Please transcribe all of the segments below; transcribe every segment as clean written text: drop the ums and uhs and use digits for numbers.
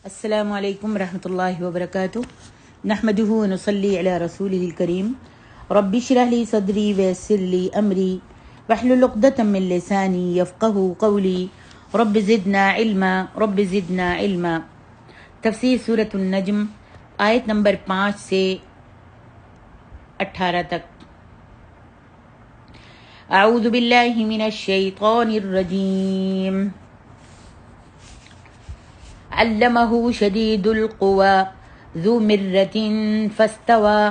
السلام علیکم ورحمۃ اللہ وبرکاتہ نحمده ونصلی علی رسولہ الکریم رب اشرح لی صدری ویسر لی امری واحلل عقدۃ من لسانی یفقهوا قولی رب زدنا علما تفسیر سورۃ النجم آیت نمبر 5 سے 18 تک۔ اعوذ باللہ من الشیطان الرجیم۔ علمه شدید القوى ذو مرة فاستوى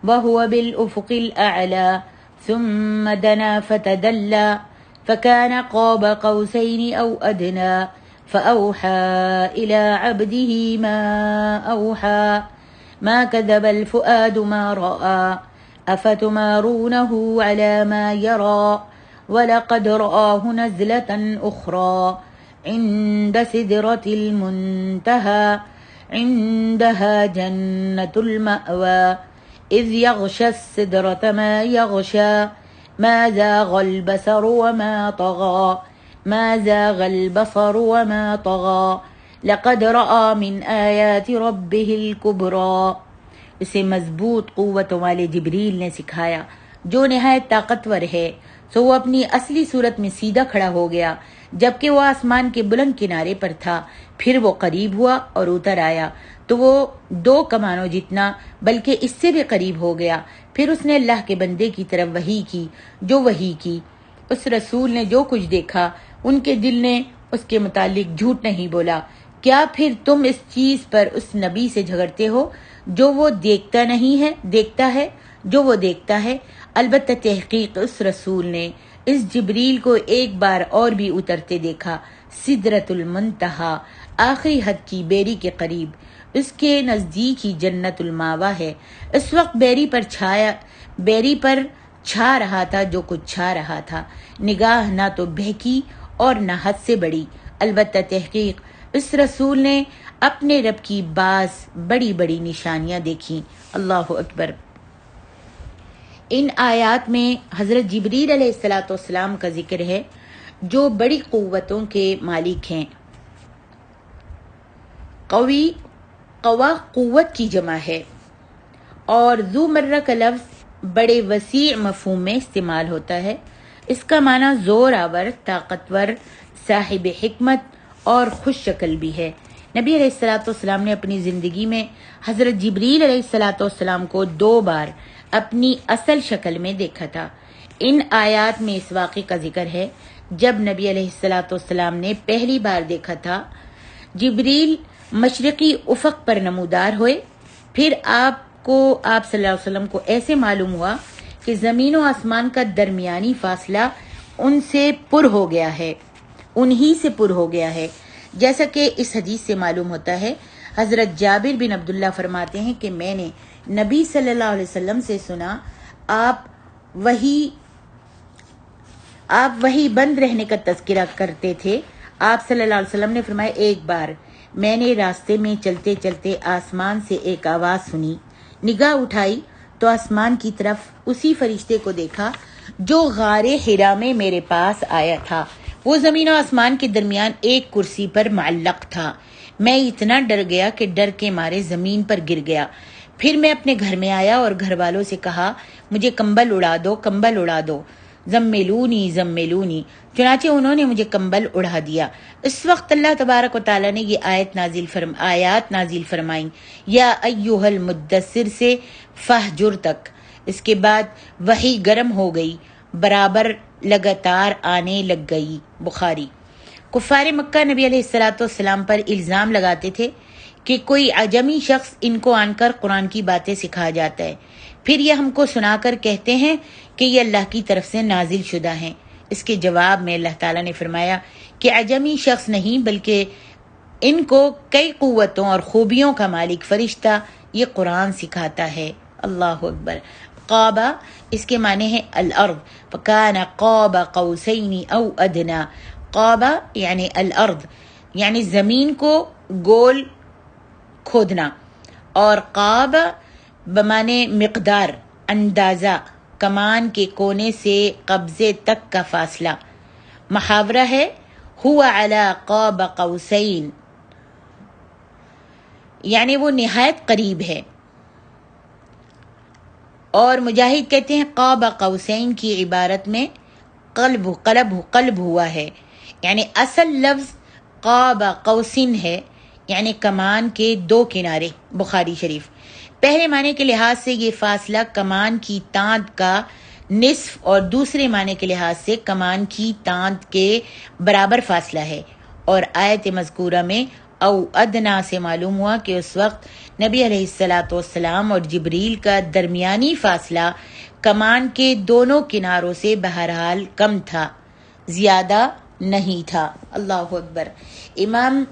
وهو بالأفق الأعلى ثم دنا فتدلى فكان قاب قوسين أو أدنى فأوحى إلى عبده ما أوحى ما كذب الفؤاد ما رأى أفتمارونه على ما يرى ولقد رآه نزلة أخرى عند سدرة المنتهى عندها جنة المأوى إذ يغشى السدرة ما يغشى ما زاغ البصر وما طغى لقد رأى من آيات ربه الكبرى۔ اسے مضبوط قوتوں والے جبریل نے سکھایا جو نہایت طاقتور ہے، سو وہ اپنی اصلی صورت میں سیدھا کھڑا ہو گیا جبکہ وہ آسمان کے بلند کنارے پر تھا۔ پھر وہ قریب ہوا اور اتر آیا تو وہ 2 کمانوں جتنا بلکہ اس سے بھی قریب ہو گیا۔ پھر اس نے اللہ کے بندے کی طرف وحی کی۔ اس رسول نے جو کچھ دیکھا ان کے دل نے اس کے متعلق جھوٹ نہیں بولا۔ کیا پھر تم اس چیز پر اس نبی سے جھگڑتے ہو جو وہ دیکھتا ہے؟ البتہ تحقیق اس رسول نے اس جبریل کو ایک بار اور بھی اترتے دیکھا، سدرۃ المنتہا، آخری حد کی بیری کے قریب، اس کے نزدیک ہی جنت الماوا ہے۔ اس وقت بیری پر چھا رہا تھا جو کچھ چھا رہا تھا، نگاہ نہ تو بہکی اور نہ حد سے بڑی۔ البتہ تحقیق اس رسول نے اپنے رب کی بعض بڑی بڑی نشانیاں دیکھیں۔ اللہ اکبر۔ ان آیات میں حضرت جبریل علیہ السلام کا ذکر ہے جو بڑی قوتوں کے مالک ہیں۔ قوا قوت کی جمع ہے اور ذو مرہ کا لفظ بڑے وسیع مفہوم میں استعمال ہوتا ہے۔ اس کا معنی زور آور، طاقتور، صاحب حکمت اور خوش شکل بھی ہے۔ نبی علیہ السلام نے اپنی زندگی میں حضرت جبریل علیہ السلام کو 2 بار اپنی اصل شکل میں دیکھا تھا۔ ان آیات میں اس واقعے کا ذکر ہے جب نبی علیہ السلام نے پہلی بار دیکھا تھا۔ جبریل مشرقی افق پر نمودار ہوئے، پھر آپ صلی اللہ علیہ وسلم کو ایسے معلوم ہوا کہ زمین و آسمان کا درمیانی فاصلہ انہی سے پر ہو گیا ہے، جیسا کہ اس حدیث سے معلوم ہوتا ہے۔ حضرت جابر بن عبداللہ فرماتے ہیں کہ میں نے نبی صلی اللہ علیہ وسلم سے سنا، آپ وہی بند رہنے کا تذکرہ کرتے تھے۔ آپ صلی اللہ علیہ وسلم نے فرمایا، ایک بار میں نے راستے میں چلتے چلتے آسمان سے ایک آواز سنی، نگاہ اٹھائی تو آسمان کی طرف اسی فرشتے کو دیکھا جو غار حرا میں میرے پاس آیا تھا۔ وہ زمین و آسمان کے درمیان ایک کرسی پر معلق تھا۔ میں اتنا ڈر گیا کہ ڈر کے مارے زمین پر گر گیا۔ پھر میں اپنے گھر میں آیا اور گھر والوں سے کہا، مجھے کمبل اڑا دو، زملونی، چنانچہ انہوں نے مجھے کمبل اڑا دیا۔ اس وقت اللہ تبارک و تعالیٰ نے یہ آیات نازل فرمائیں، یا ایھا المدثر سے فہجر تک۔ اس کے بعد وحی گرم ہو گئی، برابر لگاتار آنے لگ گئی۔ بخاری۔ کفار مکہ نبی علیہ السلام پر الزام لگاتے تھے کہ کوئی عجمی شخص ان کو آن کر قرآن کی باتیں سکھا جاتا ہے، پھر یہ ہم کو سنا کر کہتے ہیں کہ یہ اللہ کی طرف سے نازل شدہ ہیں۔ اس کے جواب میں اللہ تعالیٰ نے فرمایا کہ عجمی شخص نہیں بلکہ ان کو کئی قوتوں اور خوبیوں کا مالک فرشتہ یہ قرآن سکھاتا ہے۔ اللہ اکبر۔ قابا اس کے معنی ہے الارض، فکان قاب قوسین او ادنا۔ قابا یعنی الارض، یعنی زمین کو گول کھودنا، اور قاب بمعنی مقدار، اندازہ، کمان کے کونے سے قبضے تک کا فاصلہ۔ محاورہ ہے، ہوا علی قاب قوسین، یعنی وہ نہایت قریب ہے. اور مجاہد کہتے ہیں قاب قوسین کی عبارت میں قلب ہوا ہے، یعنی اصل لفظ قاب قوسین ہے، یعنی کمان کے دو کنارے. بخاری شریف. پہلے معنی کے لحاظ سے یہ فاصلہ کمان کی تاند کا نصف اور دوسرے معنی کے لحاظ سے کمان کی تاند کے برابر فاصلہ ہے. اور آیت مذکورہ میں او ادنا سے معلوم ہوا کہ اس وقت نبی علیہ الصلاۃ والسلام اور جبریل کا درمیانی فاصلہ کمان کے دونوں کناروں سے بہرحال کم تھا، زیادہ نہیں تھا. اللہ اکبر. امام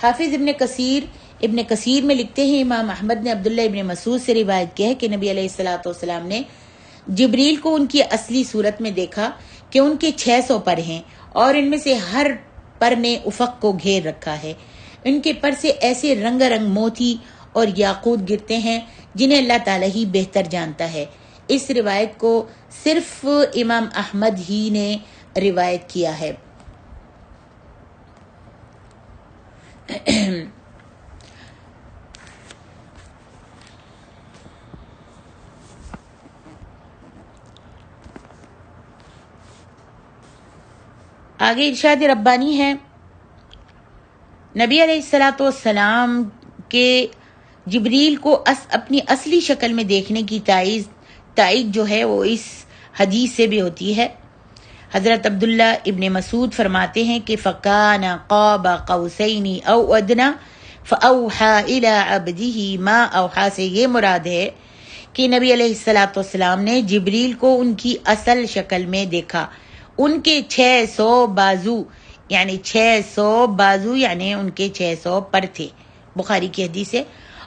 حافظ ابن کثیر میں لکھتے ہیں امام احمد نے عبداللہ ابن مسعود سے روایت کیا ہے کہ نبی علیہ الصلاۃ والسلام نے جبریل کو ان کی اصلی صورت میں دیکھا کہ ان کے 600 پر ہیں اور ان میں سے ہر پر نے افق کو گھیر رکھا ہے. ان کے پر سے ایسے رنگ موتی اور یاقوت گرتے ہیں جنہیں اللہ تعالیٰ ہی بہتر جانتا ہے. اس روایت کو صرف امام احمد ہی نے روایت کیا ہے. آگے ارشاد ربانی ہے، نبی علیہ الصلاۃ والسلام کے جبریل کو اپنی اصلی شکل میں دیکھنے کی تائید جو ہے وہ اس حدیث سے بھی ہوتی ہے. حضرت عبداللہ ابن مسعود فرماتے ہیں کہ فَكَانَ قَابَ قَوْسَيْنِ أَوْ أَدْنَىٰ فَأَوْحَىٰ إِلَىٰ عَبْدِهِ مَا أَوْحَىٰ سے یہ مراد ہے کہ نبی علیہ الصلاۃ والسلام نے جبریل کو ان کی اصل شکل میں دیکھا. ان کے 600 بازو یعنی ان کے 600 پر تھے. بخاری کی حدیث ہے.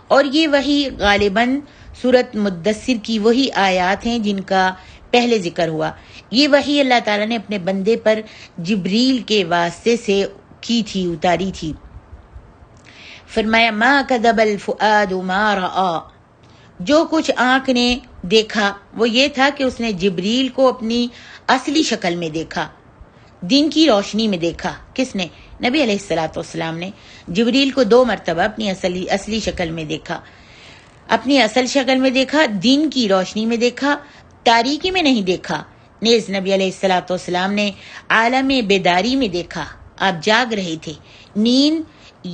اور یہ وہی غالباً سورۃ مدثر کی وہی آیات ہیں جن کا پہلے ذکر ہوا. یہ وحی اللہ تعالیٰ نے اپنے بندے پر جبریل کے واسطے سے کی تھی، اتاری تھی. فرمایا ما کذب الفؤاد ما رآ، جو کچھ آنکھ نے دیکھا وہ یہ تھا کہ اس نے جبریل کو اپنی اصلی شکل میں دیکھا، دن کی روشنی میں دیکھا. کس نے؟ نبی علیہ الصلاۃ والسلام نے جبریل کو 2 مرتبہ اپنی اصلی شکل میں دیکھا. اپنی اصل شکل میں دیکھا، دن کی روشنی میں دیکھا، تاریکی میں نہیں دیکھا. نیز نبی علیہ الصلاۃ والسلام نے عالم بیداری میں دیکھا، آپ جاگ رہے تھے، نیند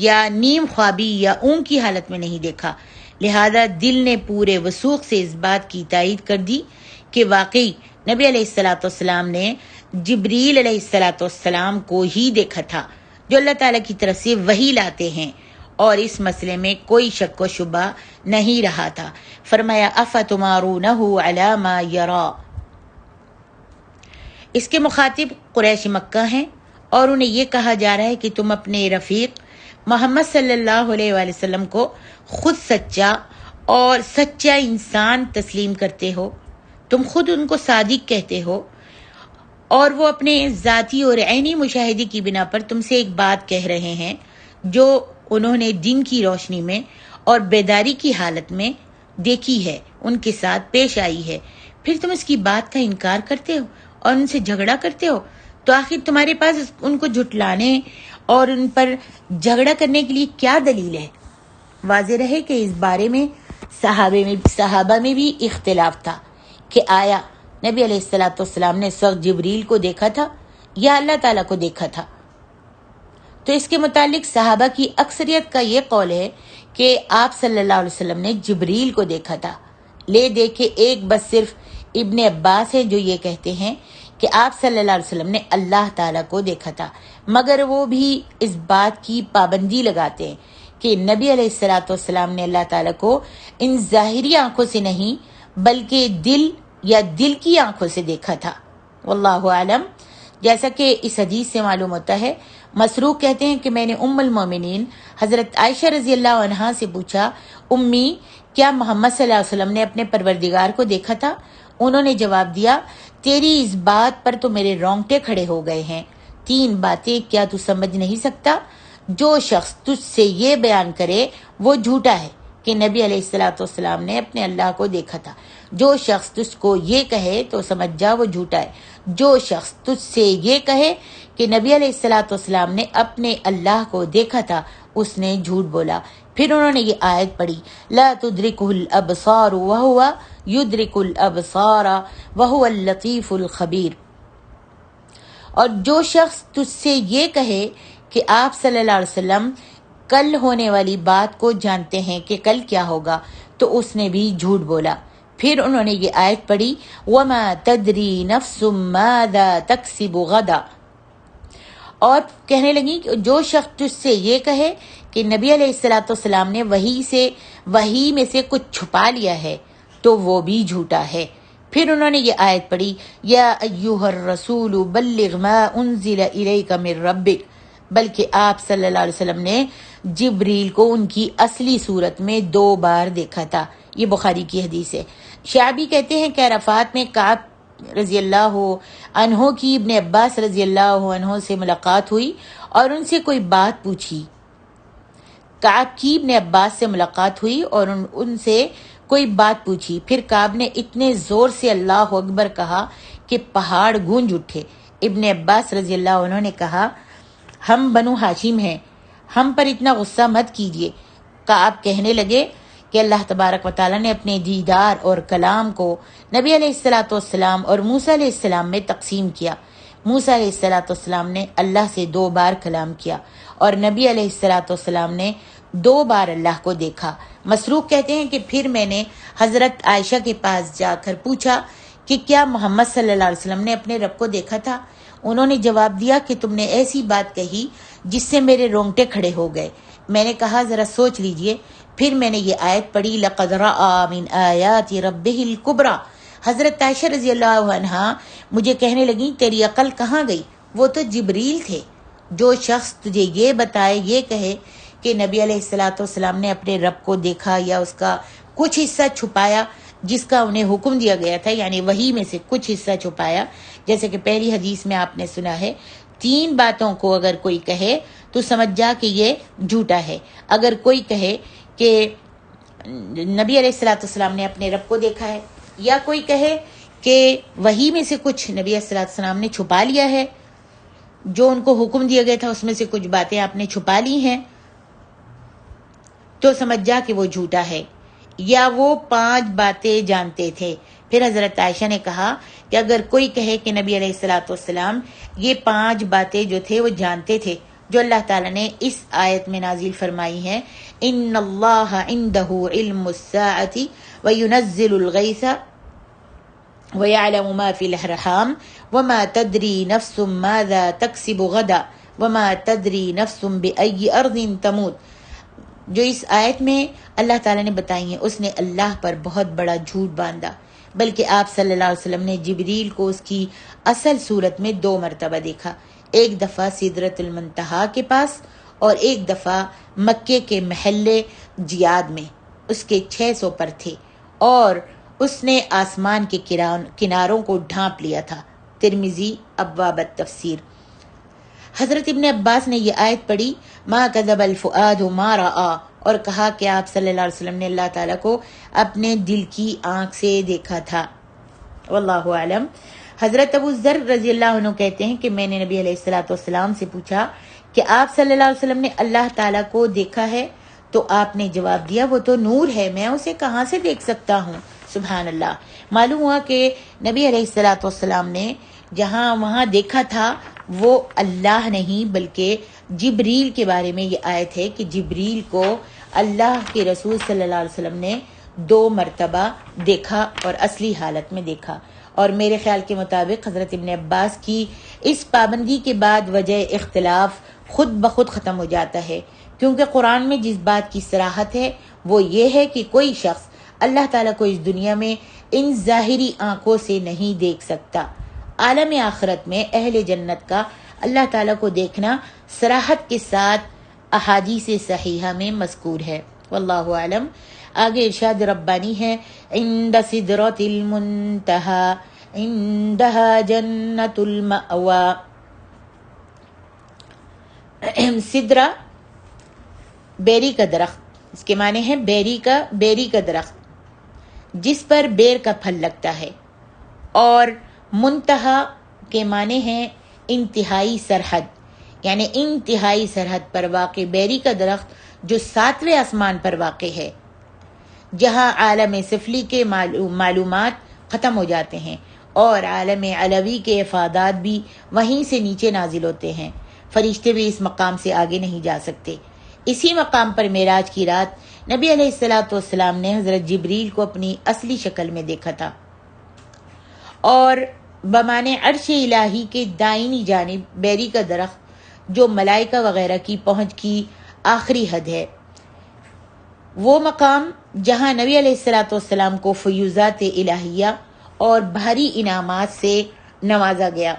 یا نیم خوابی یا اونگ کی حالت میں نہیں دیکھا. لہذا دل نے پورے وثوق سے اس بات کی تائید کر دی کہ واقعی نبی علیہ الصلاۃ والسلام نے جبریل علیہ الصلاۃ والسلام کو ہی دیکھا تھا جو اللہ تعالیٰ کی طرف سے وحی لاتے ہیں، اور اس مسئلے میں کوئی شک و شبہ نہیں رہا تھا. فرمایا افتمارونہ علی ما یرا. اس کے مخاطب قریش مکہ ہیں اور انہیں یہ کہا جا رہا ہے کہ تم اپنے رفیق محمد صلی اللہ علیہ وآلہ وسلم کو خود سچا اور سچا انسان تسلیم کرتے ہو، تم خود ان کو صادق کہتے ہو، اور وہ اپنے ذاتی اور عینی مشاہدے کی بنا پر تم سے ایک بات کہہ رہے ہیں جو انہوں نے دن کی روشنی میں اور بیداری کی حالت میں دیکھی ہے، ان کے ساتھ پیش آئی ہے. پھر تم اس کی بات کا انکار کرتے ہو اور ان سے جھگڑا کرتے ہو، تو آخر تمہارے پاس ان کو جھٹلانے اور ان پر جھگڑا کرنے کے لیے کیا دلیل ہے؟ واضح رہے کہ اس بارے میں صحابہ میں بھی اختلاف تھا کہ آیا نبی علیہ الصلاۃ والسلام نے اس وقت جبریل کو دیکھا تھا یا اللہ تعالیٰ کو دیکھا تھا. تو اس کے متعلق صحابہ کی اکثریت کا یہ قول ہے کہ آپ صلی اللہ علیہ وسلم نے جبریل کو دیکھا تھا. لے دے کے ایک بس صرف ابن عباس ہے جو یہ کہتے ہیں کہ آپ صلی اللہ علیہ وسلم نے اللہ تعالیٰ کو دیکھا تھا، مگر وہ بھی اس بات کی پابندی لگاتے ہیں کہ نبی علیہ الصلاۃ والسلام نے اللہ تعالیٰ کو ان ظاہری آنکھوں سے نہیں بلکہ دل کی آنکھوں سے دیکھا تھا. واللہ عالم. جیسا کہ اس حدیث سے معلوم ہوتا ہے، مسروق کہتے ہیں کہ میں نے ام المومنین حضرت عائشہ رضی اللہ عنہا سے پوچھا، امی کیا محمد صلی اللہ علیہ وسلم نے اپنے پروردگار کو دیکھا تھا؟ انہوں نے جواب دیا، تیری اس بات پر تو میرے رونگٹے کھڑے ہو گئے ہیں. 3 باتیں کیا تو سمجھ نہیں سکتا؟ جو شخص تجھ سے یہ بیان کرے وہ جھوٹا ہے کہ نبی علیہ الصلاۃ والسلام نے اپنے اللہ کو دیکھا تھا. جو شخص تجھ کو یہ کہے تو سمجھ جا وہ جھوٹا ہے. جو شخص تجھ سے یہ کہے کہ نبی علیہ الصلاۃ والسلام نے اپنے اللہ کو دیکھا تھا اس نے جھوٹ بولا۔ پھر انہوں نے یہ آیت پڑھی، لا تدرکہ الابصار وہو یدرک الابصار وہو اللطیف الخبیر۔ اور جو شخص تجھ سے یہ کہے کہ آپ صلی اللہ علیہ وسلم کل ہونے والی بات کو جانتے ہیں کہ کل کیا ہوگا، تو اس نے بھی جھوٹ بولا۔ پھر انہوں نے یہ آیت پڑھی، وما تدری نفس ماذا تکسب غدا، اور کہنے لگی کہ جو شخص تجھ سے یہ کہے کہ نبی علیہ الصلوۃ والسلام نے وحی میں سے کچھ چھپا لیا ہے تو وہ بھی جھوٹا ہے۔ پھر انہوں نے یہ آیت پڑھی، یا ایھا الرسول بلغ ما انزل الیک من ربک، بلکہ آپ صلی اللہ علیہ وسلم نے جبریل کو ان کی اصلی صورت میں 2 بار دیکھا تھا۔ یہ بخاری کی حدیث ہے۔ شعبی کہتے ہیں کہ عرفات میں کعب رضی اللہ عنہ کی ابن عباس رضی اللہ عنہ سے ملاقات ہوئی اور ان سے کوئی بات پوچھی۔ کعب کی ابن عباس سے ملاقات ہوئی اور ان سے کوئی بات پوچھی۔ پھر کعب نے اتنے زور سے اللہ اکبر کہا کہ پہاڑ گونج اٹھے۔ ابن عباس رضی اللہ عنہ نے کہا، ہم بنو ہاشم ہیں، ہم پر اتنا غصہ مت کیجیے۔ کعب کہنے لگے کہ اللہ تبارک و تعالیٰ نے اپنے دیدار اور کلام کو نبی علیہ الصلوۃ والسلام اور موسیٰ علیہ السلام میں تقسیم کیا۔ موسیٰ علیہ الصلوۃ والسلام نے اللہ سے 2 بار کلام کیا اور نبی علیہ الصلوۃ والسلام نے 2 بار اللہ کو دیکھا۔ مسروق کہتے ہیں کہ پھر میں نے حضرت عائشہ کے پاس جا کر پوچھا کہ کیا محمد صلی اللہ علیہ وسلم نے اپنے رب کو دیکھا تھا؟ انہوں نے جواب دیا کہ تم نے ایسی بات کہی جس سے میرے رونگٹے کھڑے ہو گئے۔ میں نے کہا ذرا سوچ لیجئے۔ پھر میں نے یہ آیت پڑھی، لقد رأى من آیات ربہ الکبریٰ۔ حضرت عائشہ رضی اللہ عنہا مجھے کہنے لگیں تیری عقل کہاں گئی؟ وہ تو جبریل تھے۔ جو شخص تجھے یہ بتائے، یہ کہے کہ نبی علیہ الصلوۃ والسلام نے اپنے رب کو دیکھا یا اس کا کچھ حصہ چھپایا جس کا انہیں حکم دیا گیا تھا، یعنی وحی میں سے کچھ حصہ چھپایا، جیسے کہ پہلی حدیث میں آپ نے سنا ہے، 3 باتوں کو اگر کوئی کہے تو سمجھ جا کہ یہ جھوٹا ہے۔ اگر کوئی کہے کہ نبی علیہ الصلوۃ والسلام نے اپنے رب کو دیکھا ہے، یا کوئی کہے کہ وحی میں سے کچھ نبی علیہ الصلوۃ والسلام نے چھپا لیا ہے، جو ان کو حکم دیا گیا تھا اس میں سے کچھ باتیں آپ نے چھپا لی ہیں، تو سمجھ جا کہ وہ جھوٹا ہے، یا وہ 5 باتیں جانتے تھے۔ پھر حضرت عائشہ نے کہا کہ اگر کوئی کہے کہ نبی علیہ الصلوۃ والسلام یہ 5 باتیں جو تھے وہ جانتے تھے، جو اللہ تعالیٰ نے اس آیت میں نازل فرمائی ہیں، ان اللہ عنده علم الساعة وینزل الغیث وَيَعْلَمُ مَا فِي الْأَرْحَامِ وَمَا تَدْرِي نَفْسٌ مَاذَا تَكْسِبُ غَدًا وَمَا تَدْرِي نَفْسٌ بِأَيِّ أَرْضٍ تَمُوتُ۔ جو اس آیت میں اللہ تعالیٰ نے بتائی ہیں، اس نے اللہ پر بہت بڑا جھوٹ باندھا، بلکہ آپ صلی اللہ علیہ وسلم نے جبریل کو اس کی اصل صورت میں 2 مرتبہ دیکھا، ایک دفعہ سدرۃ المنتہا کے پاس اور ایک دفعہ مکے کے محل جیاد میں، اس کے 600 پر تھے، اور اس نے آسمان کے کناروں کو ڈھانپ لیا تھا۔ ترمذی ابواب التفسیر۔ حضرت ابن عباس نے یہ آیت پڑھی، ما کذب الفؤاد ما رأى، اور کہا کہ آپ صلی اللہ علیہ وسلم نے اللہ تعالیٰ کو اپنے دل کی آنکھ سے دیکھا تھا۔ واللہ اعلم۔ حضرت ابو ذر رضی اللہ عنہ کہتے ہیں کہ میں نے نبی علیہ الصلوۃ والسلام سے پوچھا کہ آپ صلی اللہ علیہ وسلم نے اللہ تعالیٰ کو دیکھا ہے؟ تو آپ نے جواب دیا وہ تو نور ہے، میں اسے کہاں سے دیکھ سکتا ہوں؟ سبحان اللہ۔ معلوم ہوا کہ نبی علیہ الصلوۃ والسلام نے جہاں وہاں دیکھا تھا وہ اللہ نہیں بلکہ جبریل کے بارے میں یہ آیت ہے کہ جبریل کو اللہ کے رسول صلی اللہ علیہ وسلم نے 2 مرتبہ دیکھا اور اصلی حالت میں دیکھا۔ اور میرے خیال کے مطابق حضرت ابن عباس کی اس پابندی کے بعد وجہ اختلاف خود بخود ختم ہو جاتا ہے، کیونکہ قرآن میں جس بات کی صراحت ہے وہ یہ ہے کہ کوئی شخص اللہ تعالیٰ کو اس دنیا میں ان ظاہری آنکھوں سے نہیں دیکھ سکتا۔ عالم آخرت میں اہل جنت کا اللہ تعالیٰ کو دیکھنا صراحت کے ساتھ احادیث صحیحہ میں مذکور ہے۔ واللہ اعلم۔ آگے ارشاد ربانی ہے، عند سدرۃ المنتہا عندہا جنت المأوی۔ سدرہ بیری کا درخت، اس کے معنی ہے بیری کا درخت جس پر بیر کا پھل لگتا ہے، اور منتہا کے معنی ہیں انتہائی سرحد، یعنی انتہائی سرحد پر واقع بیری کا درخت جو 7ویں آسمان پر واقع ہے، جہاں عالم سفلی کے معلومات ختم ہو جاتے ہیں اور عالم علوی کے افادات بھی وہیں سے نیچے نازل ہوتے ہیں۔ فرشتے بھی اس مقام سے آگے نہیں جا سکتے۔ اسی مقام پر معراج کی رات نبی علیہ السلام نے حضرت جبریل کو اپنی اصلی شکل میں دیکھا تھا، اور بمانے عرش الہی کے دائنی جانب بیری کا درخت جو ملائکہ وغیرہ کی پہنچ کی آخری حد ہے، وہ مقام جہاں نبی علیہ السلام کو فیوزات الہیہ اور بھاری انعامات سے نوازا گیا۔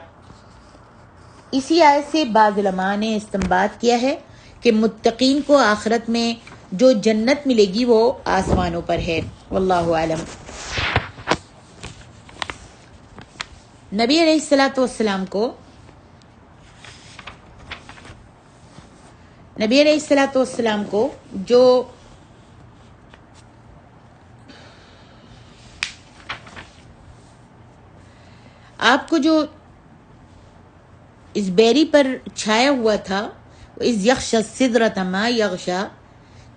اسی آیت سے بعض علماء نے استنباط کیا ہے کہ متقین کو آخرت میں جو جنت ملے گی وہ آسمانوں پر ہے۔ واللہ اعلم۔ نبی علیہ السلام کو جو آپ کو جو اس بیری پر چھایا ہوا تھا، اس یغش السدرۃ ما یغشا،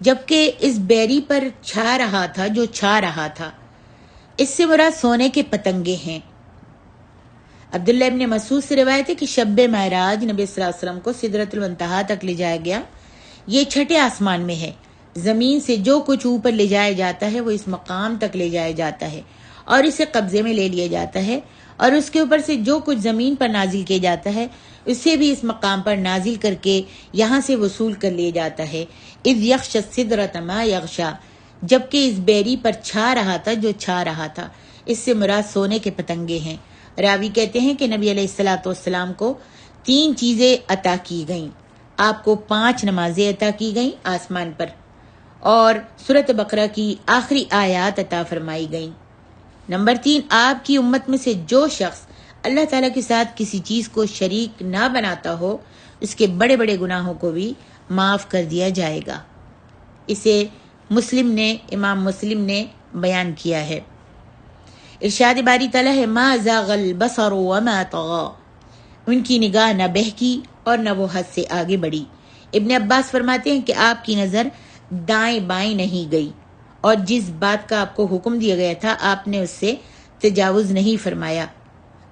جبکہ اس بیری پر چھا رہا تھا جو چھا رہا تھا، اس سے مراد سونے کے پتنگے ہیں۔ عبداللہ ابن مسعود سے روایت ہے کہ شب معراج نبی صلی اللہ علیہ وسلم کو سدرۃ المنتہا تک لے جایا گیا۔ یہ 6 آسمان میں ہے۔ زمین سے جو کچھ اوپر لے جایا جاتا ہے وہ اس مقام تک لے جایا جاتا ہے اور اسے قبضے میں لے لیا جاتا ہے، اور اس کے اوپر سے جو کچھ زمین پر نازل کیا جاتا ہے اسے بھی اس مقام پر نازل کر کے یہاں سے وصول کر لیا جاتا ہے۔ اذ یغش السدرۃ ما یغشا، جبکہ اس بیری پر چھا رہا تھا جو چھا رہا تھا، اس سے مراد سونے کے پتنگے ہیں۔ راوی کہتے ہیں کہ نبی علیہ السلام کو 3 چیزیں عطا کی گئیں۔ آپ کو 5 نمازیں عطا کی گئیں آسمان پر، اور سورۃ بقرہ کی آخری آیات عطا فرمائی گئیں۔ نمبر 3، آپ کی امت میں سے جو شخص اللہ تعالیٰ کے ساتھ کسی چیز کو شریک نہ بناتا ہو، اس کے بڑے بڑے گناہوں کو بھی معاف کر دیا جائے گا۔ اسے امام مسلم نے بیان کیا ہے۔ ارشاد باری تعالیٰ ہے، ما زاغ البصر وما طغى، ان کی نگاہ نہ بہکی اور نہ وہ حد سے آگے بڑھی۔ ابن عباس فرماتے ہیں کہ آپ کی نظر دائیں بائیں نہیں گئی، اور جس بات کا آپ کو حکم دیا گیا تھا آپ نے اس سے تجاوز نہیں فرمایا۔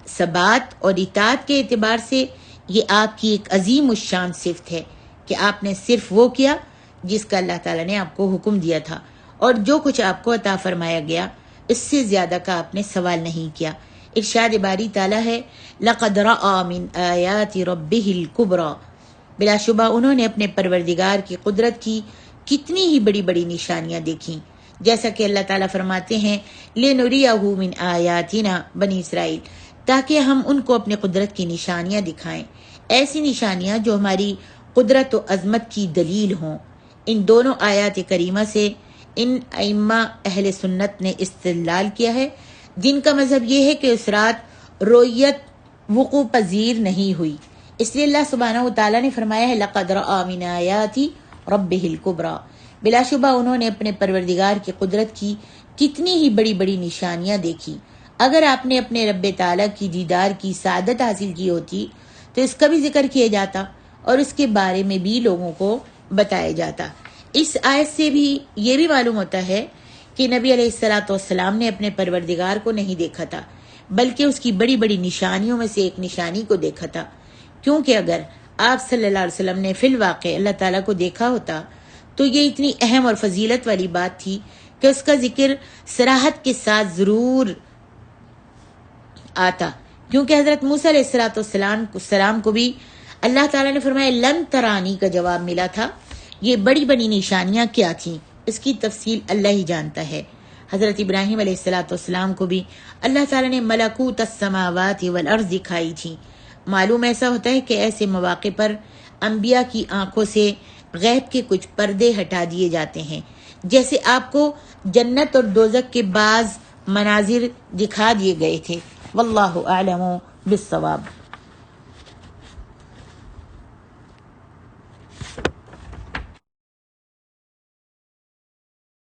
ثبات اور اطاعت کے اعتبار سے یہ آپ کی ایک عظیم الشان صفت ہے کہ آپ نے صرف وہ کیا جس کا اللہ تعالیٰ نے آپ کو حکم دیا تھا، اور جو کچھ آپ کو عطا فرمایا گیا اس سے زیادہ کا آپ نے سوال نہیں کیا۔ ارشاد باری تعالیٰ ہے، لَقَدْ رَأَى مِنْ آيَاتِ رَبِّهِ الْكُبْرَى، بلا شبہ انہوں نے اپنے پروردگار کی قدرت کی کتنی ہی بڑی بڑی نشانیاں دیکھیں، جیسا کہ اللہ تعالیٰ فرماتے ہیں، لِنُرِيَهُ مِنْ آيَاتِنَا بنی اسرائیل، تاکہ ہم ان کو اپنے قدرت کی نشانیاں دکھائیں، ایسی نشانیاں جو ہماری قدرت و عظمت کی دلیل ہوں۔ ان دونوں آیات کریمہ سے ان ائمہ اہل سنت نے استدلال کیا ہے جن کا مذہب یہ ہے کہ اس رات رؤیت وقوع پذیر نہیں ہوئی، اس لیے اللہ سبحانہ وتعالیٰ نے فرمایا ہے، لَقَدْ رَأَى مِنْ آيَاتِ رَبِّهِ الْكُبْرَى، بلا شبہ انہوں نے اپنے پروردگار کی قدرت کی کتنی ہی بڑی بڑی نشانیاں دیکھی۔ اگر آپ نے اپنے رب تعالیٰ کی دیدار کی سعادت حاصل کی ہوتی تو اس کا بھی ذکر کیا جاتا اور اس کے بارے میں بھی لوگوں کو بتایا جاتا۔ اس آیت سے بھی یہ بھی معلوم ہوتا ہے کہ نبی علیہ السلام نے اپنے پروردگار کو نہیں دیکھا تھا، بلکہ اس کی بڑی بڑی نشانیوں میں سے ایک نشانی کو دیکھا تھا، کیونکہ اگر آپ صلی اللہ علیہ وسلم نے فی الواقع اللہ تعالیٰ کو دیکھا ہوتا تو یہ اتنی اہم اور فضیلت والی بات تھی کہ اس کا ذکر صراحت کے ساتھ ضرور آتا، کیونکہ حضرت موسیٰ علیہ السلام کو بھی اللہ تعالیٰ نے فرمایا لن ترانی کا جواب ملا تھا۔ یہ بڑی بڑی نشانیاں کیا تھیں اس کی تفصیل اللہ ہی جانتا ہے۔ حضرت ابراہیم علیہ السلام کو بھی اللہ تعالیٰ نے ملکوت السماوات والارض دکھائی تھی۔ معلوم ایسا ہوتا ہے کہ ایسے مواقع پر انبیاء کی آنکھوں سے غیب کے کچھ پردے ہٹا دیے جاتے ہیں، جیسے آپ کو جنت اور دوزخ کے بعض مناظر دکھا دیے گئے تھے۔ واللہ اعلم بالصواب۔